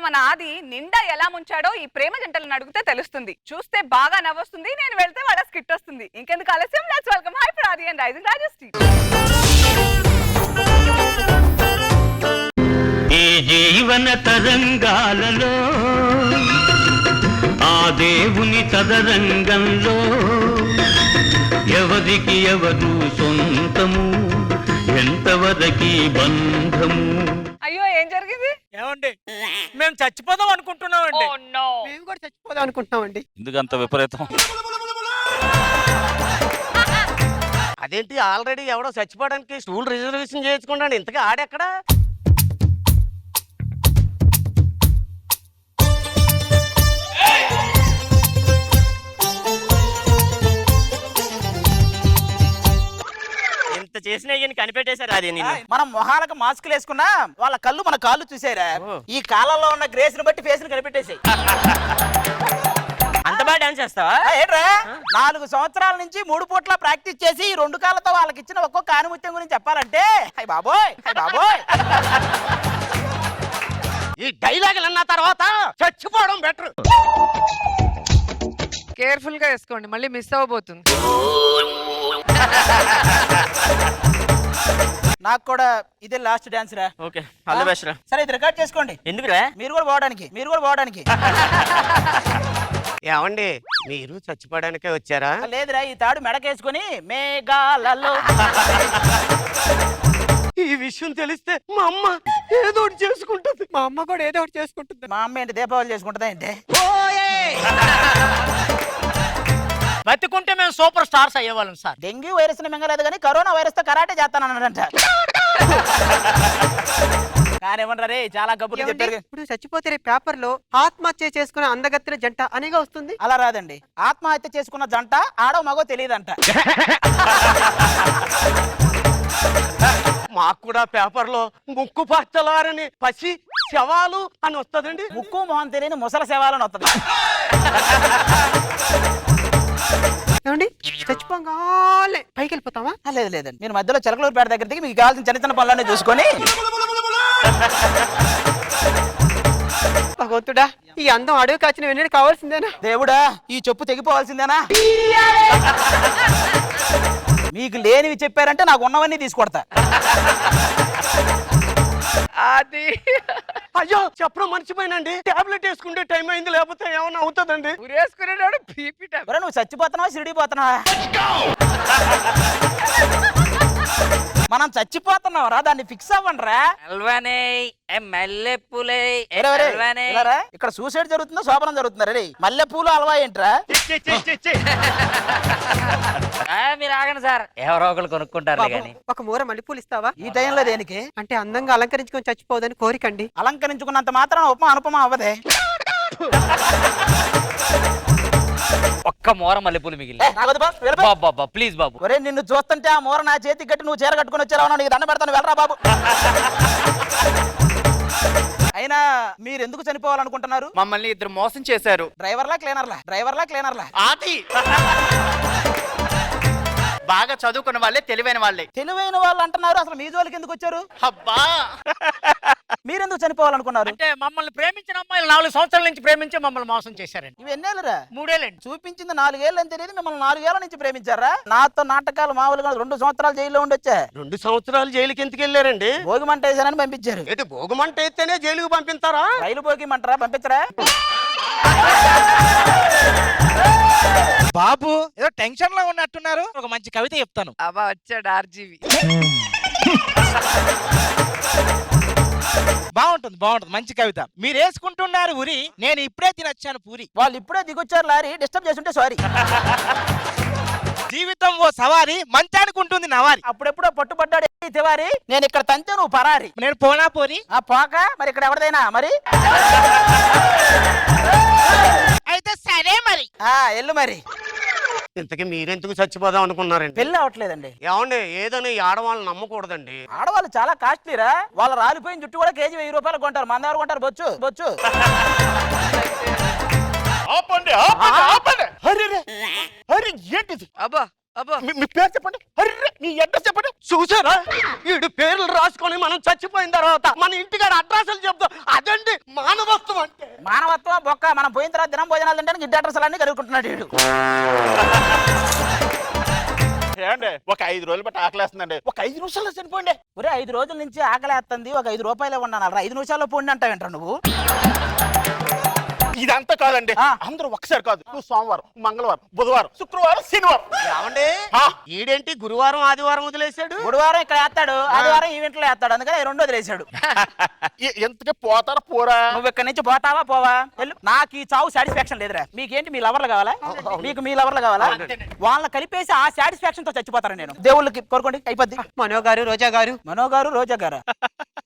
మన ఆది నిండా ఎలా ముంచాడో ఈ ప్రేమ జంటలను అడిగితే తెలుస్తుంది. చూస్తే బాగా నవ్వొస్తుంది, నేను వెళ్తే వాళ్ళ స్కిట్ వస్తుంది. ఇంకెందుకు ఆలస్యం, లెట్స్ వెల్కమ్ హైపర్ ఆది అండ్ రైజింగ్ రాజశ్రీ. ఈ జీవన తరంగాలలో ఆ దేవుని తదరంగంలో ఎవరికి ఎవరు సొంతము, ఎంతవరకి బంధము. అయ్యో ఏం జరిగింది? ఏమండి మేము చచ్చిపోదాం అనుకుంటున్నామండి. మేము కూడా చచ్చిపోదాం అనుకుంటున్నామండి. ఎందుకంత విపరీతం? అదేంటి ఆల్రెడీ ఎవడో చచ్చిపోవడానికి స్టూల్ రిజర్వేషన్ చేసుకున్నాడు, ఇంతగా ఆడెక్కడ? ఇంత చేసినా కనిపెట్టేశారు. అది మనం మొహాలకు మాస్కులు వేసుకున్నా వాళ్ళ కళ్ళు మన కాళ్ళు చూసారా? ఈ కాలంలో ఉన్న గ్రేస్ ని బట్టి ఫేస్ ని కనిపెట్టేసాయి. అంత బాగా డాన్స్ చేస్తావా? ఏంట్రా 4 సంవత్సరాల నుంచి 3 పూట్ల ప్రాక్టీస్ చేసి ఈ 2 కాళ్ళతో వాళ్ళకి ఇచ్చిన ఒక్కొక్క ఆనిముత్యం గురించి చెప్పాలంటే అయ్య బాబోయ్ బాబోయ్. ఈ డైలాగులు అన్న తర్వాత చచ్చిపోవడం బెటర్. కేర్ఫుల్ గా వేసుకోండి, మళ్ళీ మిస్ అవ్వబోతుంది. నాకు కూడా ఇదే లాస్ట్ డాన్స్ రా. ఓకే, ఆల్ ది బెస్ట్ రా. సరే ఇది రికార్డ్ చేసుకోండి. ఎందుకురా? మీరు కూడా పోవడానికి. ఏమండి మీరు చచ్చిపోవడానికే వచ్చారా? లేదురా, ఈ తాడు మెడకేసుకుని మేఘాలలో. ఈ విషయం తెలిస్తే మా అమ్మ ఏదో ఒకటి చేసుకుంటుంది. మా అమ్మ కూడా ఏదో ఒకటి చేసుకుంటుంది. మా అమ్మ ఏంటి దీపావళి చేసుకుంటుందా ఏంటి? బతికుంటే మేము సూపర్ స్టార్స్ అయ్యేవాళ్ళం సార్. డెంగ్యూ వైరస్ ని మింగలేదు కానీ కరోనా వైరస్ తో కరాటే చేస్తానన్నాడంట. కానివ్వండి, చాలా గబ్బులు చెప్పారు. ఇప్పుడు చచ్చిపోతే రేపు పేపర్ లో ఆత్మహత్య చేసుకునే అందగత్తిన జంట అనేగా వస్తుంది. అలా రాదండి, ఆత్మహత్య చేసుకున్న జంట ఆడో మగో తెలియదంట. మాకు కూడా పేపర్ లో ముక్కు పచ్చలారని పసి శవాలు అని వస్తుందండి. ముక్కు మొహం తెలియని ముసల శవాలని వస్తుంది. ఏమండి చచ్చిపోగాలే పైకి వెళ్ళిపోతావా? లేదండి, మీరు మధ్యలో చిలకలూరుపేట దగ్గర దిగి మీకు కావాల్సిన చిన్న చిన్న పనులన్నీ చూసుకొని. భగవంతుడా, ఈ అందం అడవి కాచిన వెన్నడి కావాల్సిందేనా? దేవుడా, ఈ చెప్పు తెగిపోవాల్సిందేనా? మీకు లేనివి చెప్పారంటే నాకు ఉన్నవన్నీ తీసుకొడతా. అది అయ్యో చెప్పడం మర్చిపోయినండి. టాబ్లెట్ వేసుకుంటే టైం అయింది, లేకపోతే ఏమన్నా అవుతుందండి. ఉరేసుకునేవాడు బీపీ టాబ్లెట్. నువ్వు చచ్చిపోతున్నావా షిరిడిపోతున్నావా? మనం చచ్చిపోతున్నావు రా, దాన్ని ఫిక్స్ అవ్వండి రా. ఇక్కడ సూసైడ్ జరుగుతుందో శోభనం జరుగుతుందా? రెడీ మల్లె పూలు అలవా ఏంట్రా? మీరు ఆగండి సార్, ఎవరో ఒకరు కొనుక్కుంటారు కానీ. ఒక మూర మల్లెపూలు ఇస్తావా? ఈ టైంలో దేనికి? అంటే అందంగా అలంకరించుకొని చచ్చిపోదని కోరికండి. అలంకరించుకున్నంత మాత్రం ఉపమా అనుపమా అవ్వదే. ఒక్క మోర మల్లెపూలు మిగిలి. ప్లీజ్ బాబు. ఒరే నిన్ను చూస్తుంటే ఆ మూర నా చేతికి కట్టి నువ్వు చీర కట్టుకుని వచ్చారా? నీకు దండ పెడతాను, వెళ్ళరా బాబు. అయినా మీరు ఎందుకు చనిపోవాలనుకుంటున్నారు? మమ్మల్ని ఇద్దరు మోసం చేశారు. డ్రైవర్లా క్లీనర్లా? ఆది బాగా చదువుకున్న వాళ్ళే, తెలివైన వాళ్ళే. తెలివైన వాళ్ళు అంటున్నారు, అసలు మీ జోలికి ఎందుకు వచ్చారు? అబ్బా, మీరెందుకు చనిపోవాలనుకున్నారు? అంటే మమ్మల్ని ప్రేమించిన అమ్మాయిలు 4 సంవత్సరాల నుంచి ప్రేమించి మమ్మల్ని మోసం చేశారండి. ఇవి ఎన్నేళ్ళరా? 3 ఏళ్ళండి. చూపించింది 4 ఏళ్ళు అని తెలియదు, మిమ్మల్ని 4 ఏళ్ల నుంచి ప్రేమించారా? నాతో నాటకాలు మామూలుగా 2 సంవత్సరాలు జైల్లో ఉండొచ్చా? 2 సంవత్సరాలు జైలుకి ఎందుకు వెళ్ళారండి? భోగిమంట వేసానని పంపించారు. ఏంటి భోగమంట అయితేనే జైలుకి పంపిస్తారా? రైలు భోగిమంటారా? పంపించరా? బాబు ఏదో టెన్షన్ లో ఉన్నట్టున్నారు, ఒక మంచి కవిత చెప్తాను. అబ్బా వచ్చాడు ఆర్జీవి. బాగుంటుంది మంచి కవిత. మీరు వేసుకుంటున్నారు ఉరి, నేను ఇప్పుడే తినొచ్చాను పూరి. వాళ్ళు ఇప్పుడే దిగొచ్చారు లారీ, డిస్టర్బ్ చేస్తుంటే సారీ. జీవితం ఓ సవారి, మంచానికి ఉంటుంది నవారి. అప్పుడెప్పుడో పట్టుబడ్డాడు తివారి, నేను ఇక్కడ తంతే నువ్వు పరారి. నేను పోనా పోరి. ఆ పోక మరి ఇక్కడ ఎవరిదైనా మరి. అయితే సరే మరి. ఎల్లు మరి. ఇంతకీ మీరెందుకు చచ్చిపోదాం అనుకున్నారండి? పెళ్లి అవట్లేదండి. ఏమండి ఏదని ఈ ఆడవాళ్ళని నమ్మకూడదండి. ఆడవాళ్ళు చాలా కాస్ట్లీరా. వాళ్ళ రాలిపోయిన జుట్టు కూడా కేజీ 1000 రూపాయలు కొంటారు, మన దగ్గర కొంటారు బొచ్చు. ఆపండి. ఏంటిది? అబ్బా మీ పేరు చెప్పండి. అర్రే, మీ అడ్రస్ చెప్పండి. చూసారా వీడు పేర్లు రాసుకొని మనం చచ్చిపోయిన తర్వాత మన ఇంటికాడ అడ్రస్లు చెప్తాం. అదండి మానవత్వం అంటే. మానవత్వం బొక్క. మనం పోయిన తర్వాత దినం భోజనాలు తింటే గిడ్డ అడ్రస్ అన్ని కలుగుకుంటున్నాడు వీడు. ఏమండి ఒక 5 రోజులు బట్టి ఆకలేస్తుందండి. ఒక 5 నిమిషాల్లో చనిపోండి. ఒరే 5 రోజుల నుంచి ఆకలేస్తుంది, ఒక 5 రూపాయలే ఉన్నాను. 5 నిమిషాల్లో పోండి అంటావేంట్రా నువ్వు? ఇదంతా కాదండి. ఆ. అందరూ ఒకసారి కాదు. నువ్వు సోమవారం, మంగళవారం, బుధవారం, శుక్రవారం, శనివారం. ఏమండి ఆ. ఈడేంటి గురువారం ఆదివారం వదిలేశాడు? గురువారం ఇక్కడ వేస్తాడు, ఆదివారం ఈవెంట్లో వేస్తాడు, అందుకని 2 వదిలేశాడు. ఎంతకే పోతారా పోరా? నువ్వు ఇక్కడ నుంచి పోతావా పోవా? వెళ్ళు. నాకు ఈ చావు సాటిస్ఫాక్షన్ లేదురా. మీకేంటి మీ లవర్లు కావాలా? మీకు మీ లవర్లు కావాలా? వాళ్ళని కలిపేసి ఆ సాటిస్ఫాక్షన్ తో చచ్చిపోతాను నేను. దేవుళ్ళకి కోరుకోండి అయిపోద్ది. మనో గారు, రోజా గారు, మనో గారు, రోజా గారు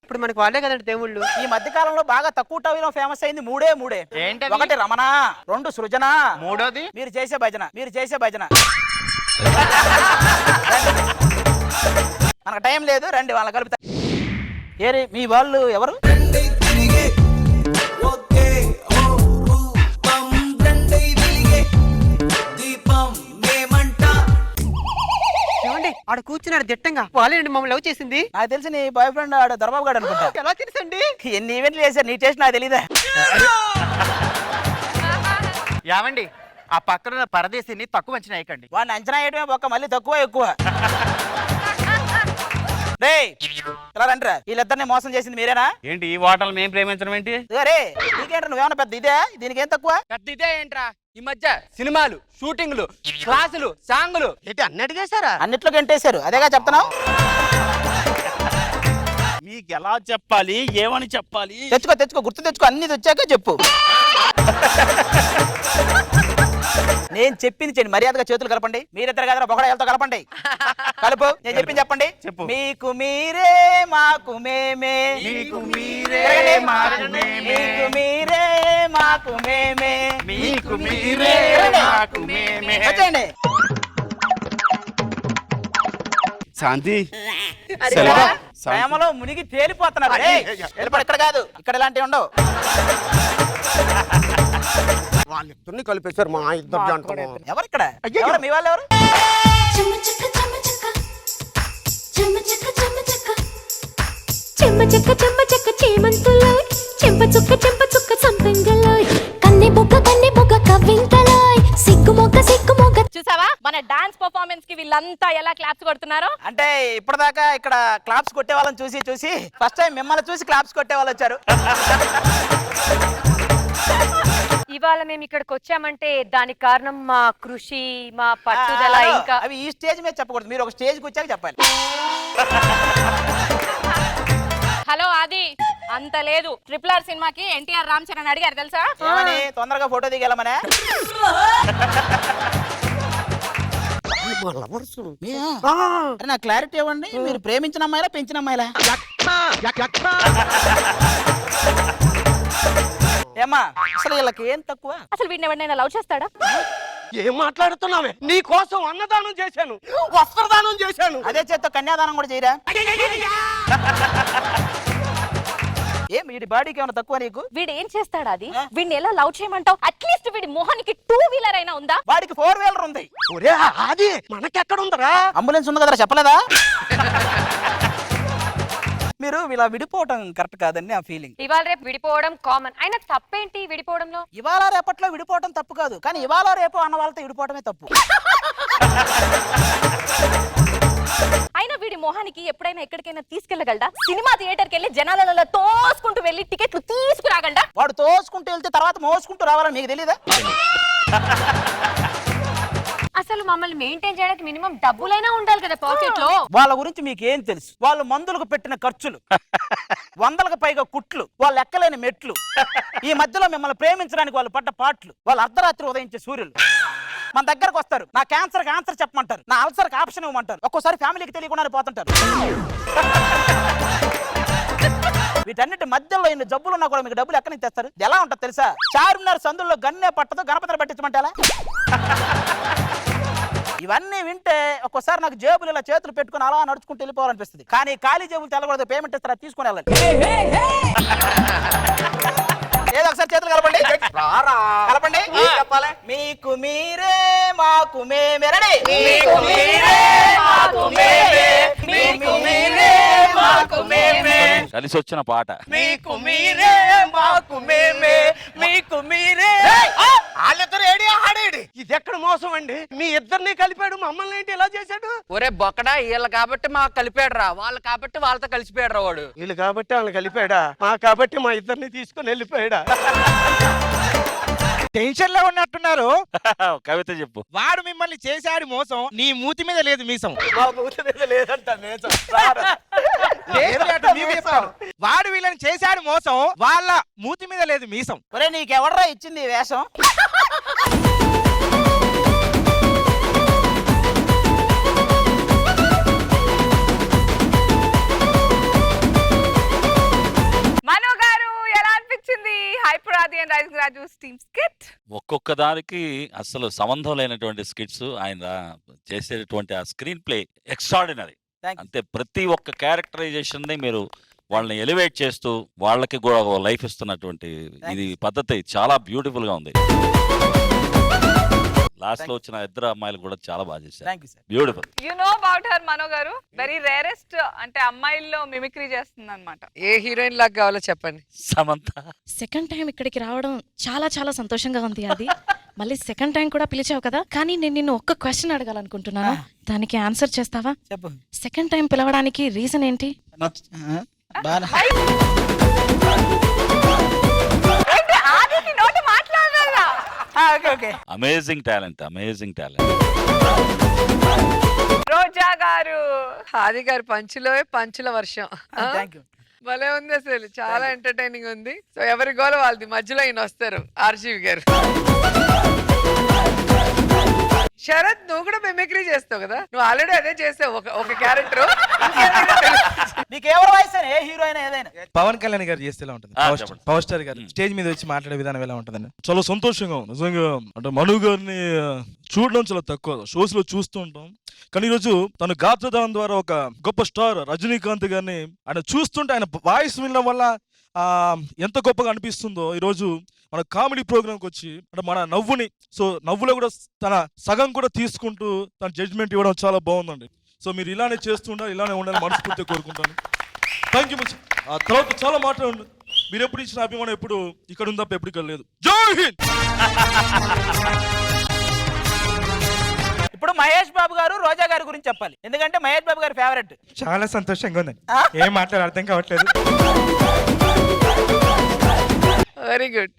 ఇప్పుడు మనకు వాళ్ళే కదండి దేవుళ్ళు. ఈ మధ్య కాలంలో బాగా తక్కువ టైంలో ఫేమస్ అయింది మూడే. ఏంటది? 1 రమణ, 2 సృజన, మూడోది మీరు చేసే భజన. మనకు టైం లేదు, రండి వాళ్ళని కలుపుతా. ఏరి మీ వాళ్ళు ఎవరు? ఏమండి ఆడ కూర్చున్నాడు దిట్టంగా, వాళ్ళేనండి మమ్మల్ని లవ్ చేసింది. నాకు తెలిసి నీ బాయ్ ఫ్రెండ్ ఆడు దొరబాబు గారు అనుకుంటా. ఎలా తెలుసండి? ఎన్ని ఈవెంట్లు చేశారు, నీ టేస్ట్ నాకు తెలీదా? ఏమండి ఆ పక్కన పరదేశిని తక్కువ అంచనా వేయకండి. వాడిని అంచనా వేయడమే బొక్క, మళ్ళీ తక్కువ ఎక్కువ. రేయ్ ఇలా రండిరా. వీళ్ళిద్దరిని మోసం చేసింది మీరేనా? ఏంటి ఈ వాటలు మేము ప్రేమించడం ఏంటి? రే నీకేంట్రా, నువ్వేమన్నా పెద్ద ఇదే? దీనికి ఏం తక్కువ? పెద్ద ఇదే ఏంట్రా ఈ మధ్య సినిమాలు, షూటింగ్లు, క్లాసులు, సాంగులు. ఏంటి అన్ని అడిగేశారా? అన్నిట్లో గంటేశారు, అదేగా చెప్తున్నావు. మీకు ఎలా చెప్పాలి, ఏమని చెప్పాలి? తెచ్చుకో గుర్తు తెచ్చుకో, అన్ని తెచ్చాక చెప్పు. నేను చెప్పింది చేయండి, మర్యాదగా చేతులు కలపండి. మీరిద్దరు కదా బొకడాయలతో కలపండి. కలుపు. నేను చెప్పింది చెప్పండి. చెప్పు. మీకు మీరే మాకు మేమే, మీకు మీరే తిరగండి. మాకు మేమే, మీకు మీరే మాకు మేమే, మీకు మీరే మాకు మేమే. వచ్చేయండి. శాంతి ప్రేమలో మునిగి తేలిపోతున్నారు. ఏయ్, వెళ్ళిపోండి. ఇక్కడ కాదు, ఇక్కడ ఇలాంటివి ఉండవు. వాళ్ళిద్దరిని కలిపేశారు మా ఇద్దరు జంట. ఎవరు ఇక్కడ? ఎవరు మీ వాళ్ళు? ఎవరు? చెమ్మ చెక్క చేమంతులోయ్, చెంప చుక్క సంపెంగలోయ్, కన్నె బొగ్గ కవ్వింతలోయ్, సిగ్గు మొగ్గ. చూసావా మన డాన్స్ పర్ఫార్మెన్స్ కి వీళ్ళంతా ఎలా క్లాప్స్ కొడుతున్నారో? అంటే ఇప్పటిదాకా ఇక్కడ క్లాప్స్ కొట్టే వాళ్ళని చూసి ఫస్ట్ టైం మిమ్మల్ని చూసి క్లాప్స్ కొట్టే వాళ్ళు వచ్చారు. ఇవాళ మేము ఇక్కడికి వచ్చామంటే దానికి కారణం మా కృషి, మా పట్టుదల. ఇంకా అవి ఈ స్టేజ్ మీద చెప్పకూడదు, మీరు ఒక స్టేజ్కి వచ్చాక చెప్పాలి. హలో ఆది, అంత లేదు. RRR సినిమాకి ఎన్టీఆర్ రామ్ చరణ్ అడిగారు తెలుసా? ఏమని? తొందరగా ఫోటో దిగలమనే. నా క్లారిటీ ఇవ్వండి, మీరు ప్రేమించిన అమ్మాయిలా పెంచిన అమ్మాయిలా? ఏమ్మా అసలు వీళ్ళకి ఏం తక్కువ? అసలు వీడిని ఎవరినైనా లవ్ చేస్తాడా? ఏం మాట్లాడుతున్నావే? నీ కోసం అన్నదానం చేశాను, వస్త్రదానం చేశాను. అదే చేత్తో కన్యాదానం కూడా చేయరా? ఏం వీడి బాడీకి ఏమైనా తక్కువ నీకు? వీడు ఏం చేస్తాడా? అది వీడిని ఎలా లవ్ చేయమంటావు? అట్లీస్ట్ వీడి మొహానికి 2 వీలర్ అయినా ఉందా? వాడికి 4 వీలర్ ఉంది. ఒరే అది మనకెక్కడ ఉందరా? అంబులెన్స్ ఉంది కదరా, చెప్పలేదా? మీరు ఇలా విడిపోవటం కరెక్ట్ కాదని నా ఫీలింగ్. ఇవాళ రేపు విడిపోవడం కామన్. అయినా తప్పేంటి విడిపోవడంలో? ఇవాళ రేపట్లో విడిపోవటం తప్పు కాదు, కానీ ఇవాళ రేపు అన్న వాళ్ళతో విడిపోవటమే తప్పు. అయినా వీడి మొహానికి ఎప్పుడైనా ఎక్కడికైనా తీసుకెళ్లగలడా? సినిమా థియేటర్కి వెళ్ళి జనాలలో తోసుకుంటూ వెళ్ళి టికెట్లు తీసుకురాగలడా? వాడు తోసుకుంటూ వెళ్తే తర్వాత మోసుకుంటూ రావాలని మీకు తెలీదా? అసలు మమ్మల్ని మెయింటైన్ చేయడానికి మినిమం డబ్బులైనా ఉండాలి కదా పాకెట్ లో. వాళ్ళ గురించి మీకు ఏం తెలుసు? వాళ్ళు మందులకు పెట్టిన ఖర్చులు, 100లకు పైగా కుట్లు, వాళ్ళు ఎక్కలేని మెట్లు, ఈ మధ్యలో మిమ్మల్ని ప్రేమించడానికి వాళ్ళు పడ్డ పాటలు, వాళ్ళు అర్ధరాత్రి ఉదయించే సూర్యులు. మన దగ్గరకు వస్తారు, నా క్యాన్సర్కి ఆన్సర్ చెప్పమంటారు, నా అల్సర్కి ఆప్షన్ ఇవ్వమంటారు, ఒక్కోసారి ఫ్యామిలీకి తెలియకుండానే పోతుంటారు. వీటన్నిటి మధ్యలో ఇన్ని జబ్బులు ఉన్నా కూడా మీకు డబ్బులు ఎక్కడి నుంచి తెస్తారు? ఎలా ఉంటుంది తెలుసా? చార్మినార్ సందుల్లో గన్నే పట్టదు, గణపతిని పట్టించమంటే ఎలా? ఇవన్నీ వింటే ఒక్కోసారి నాకు జేబులు ఇలా చేతులు పెట్టుకుని అలా నడుచుకుంటూ వెళ్ళిపోవాలనిపిస్తుంది. కానీ ఖాళీ జేబులు తెల్లకూడదు, పేమెంట్ ఇస్తారా తీసుకుని వెళ్ళాలి. ఏదో ఒకసారి చేతులు కలపండి. కలపండి. మీకు మీరే మాకు మేమే రెడీ కలిసి వచ్చిన పాట మీకు మీరే మాకు మేమే మీకు మీరే వాళ్ళిద్దరు ఏడి ఆడేడి ఇది ఎక్కడ మోసం అండి మీ ఇద్దరిని కలిపాడు మమ్మల్ని ఏంటి ఇలా చేశాడు ఒరే బొక్కడా వీళ్ళు కాబట్టి మాకు కలిపాడు రా వాళ్ళు కాబట్టి వాళ్ళతో కలిసిపోయాడు రా వాడు వీళ్ళు కాబట్టి వాళ్ళని కలిపాడా మా కాబట్టి మా ఇద్దరిని తీసుకొని వెళ్ళిపోయాడా టెన్షన్ లో ఉన్నట్టున్నారు. కవిత చెప్పు. వాడు మిమ్మల్ని చేశాడు మోసం, నీ మూతి మీద లేదు మీసం. మా మూతి మీద లేదంట మేసం. లేదు అటు నీవే చెప్తావు. వాడు వీళ్ళని చేశాడు మోసం, వాళ్ళ మూతి మీద లేదు మీసం. ఒరే నీకెవడరా ఇచ్చింది ఈ వేషం? మనో గారు ఎలా అనిపించింది హైపరాది and Rising Raju team skit? ఒక్కొక్క దానికి అసలు సంబంధం లేనటువంటి స్కిట్స్ ఆయన చేసేటువంటి ఆ screenplay extraordinary. Thank you. అంతే ప్రతి ఒక్క క్యారెక్టరైజేషన్ ని మీరు వాళ్ళని ఎలివేట్ చేస్తూ వాళ్ళకి కూడా లైఫ్ ఇస్తున్నటువంటి ఇది పద్ధతి చాలా బ్యూటిఫుల్ గా ఉంది. లాస్ట్ లో వచ్చిన ఇద్దరు అమ్మాయిలు కూడా చాలా బాగా చేశారు. Thank you sir. Beautiful. You know about her Mano గారు, వెరీ రేరెస్ట్ అంటే అమ్మాయిల్లో మిమిక్రీ చేస్తుంది అనమాట. ఏ హీరోయిన్ లాగా కావాలో చెప్పండి. సమంత సెకండ్ టైం ఇక్కడికి రావడం చాలా చాలా సంతోషంగా ఉంది. అది మళ్ళీ సెకండ్ టైం కూడా పిలిచావు కదా, కానీ నేను నిన్ను ఒక్క క్వశ్చన్ అడగాలనుకుంటున్నాను, దానికి ఆన్సర్ చేస్తావా? చెప్పు. సెకండ్ టైం పిలవడానికి రీజన్ ఏంటి? ఏంటి ఆదికి నోటి మాట్లాడాలా? Okay okay. Amazing talent, amazing talent. Roja గారు, ఆది గారి పంచుల వర్షం థ్యాంక్ యూ. భలే ఉంది, అసలు చాలా ఎంటర్టైనింగ్ ఉంది. సో ఎవరి గోల వాళ్ళది, మధ్యలో ఈయన వస్తారు ఆర్జీవి గారు. శరత్ నువ్వు కూడా మిమిక్రీ చేస్తావు కదా, నువ్వు ఆల్రెడీ అదే చేసావు ఒక క్యారెక్టర్. నీకు ఎవరు వాయిస్ ఏ హీరోయిన్ ఏదైనా? పవన్ కళ్యాణ్ గారు చేస్తే ఎలా ఉంటుంది? చెప్పండి. పవర్ స్టార్ గారు స్టేజ్ మీద వచ్చి మాట్లాడే విధానం ఎలా ఉంటుందని చాలా సంతోషంగా ఉంది నిజంగా. అంటే మను గారిని చూడడం చాలా తక్కువ, షోస్ లో చూస్తూ ఉంటాం, కానీ ఈరోజు తన గాత్రదానం ద్వారా ఒక గొప్ప స్టార్ రజనీకాంత్ గారిని ఆయన చూస్తుంటే ఆయన వాయిస్ వినడం వల్ల ఎంత గొప్పగా అనిపిస్తుందో ఈరోజు మన కామెడీ ప్రోగ్రామ్కి వచ్చి అంటే మన నవ్వుని నవ్వులో కూడా తన సగం కూడా తీసుకుంటూ తన జడ్జ్మెంట్ ఇవ్వడం చాలా బాగుందండి. సో మీరు ఇలానే చేస్తుండాలి, ఇలానే ఉండాలని మనస్ఫూర్తిగా కోరుకుంటాను. Thank you. ఆ తర్వాత చాలా మాట్లాడండి. మీరు ఎప్పుడు ఇచ్చిన అభిమానం ఎప్పుడు ఇక్కడ ఉంది తప్ప ఎప్పుడు ఇక్కడ లేదు. జై హింద్. ఇప్పుడు మహేష్ బాబు గారు రోజా గారి గురించి చెప్పాలి, ఎందుకంటే మహేష్ బాబు గారి ఫేవరెట్. చాలా సంతోషంగా ఉందండి, ఏం మాట్లాడాలి అర్థం కావట్లేదు. Very good.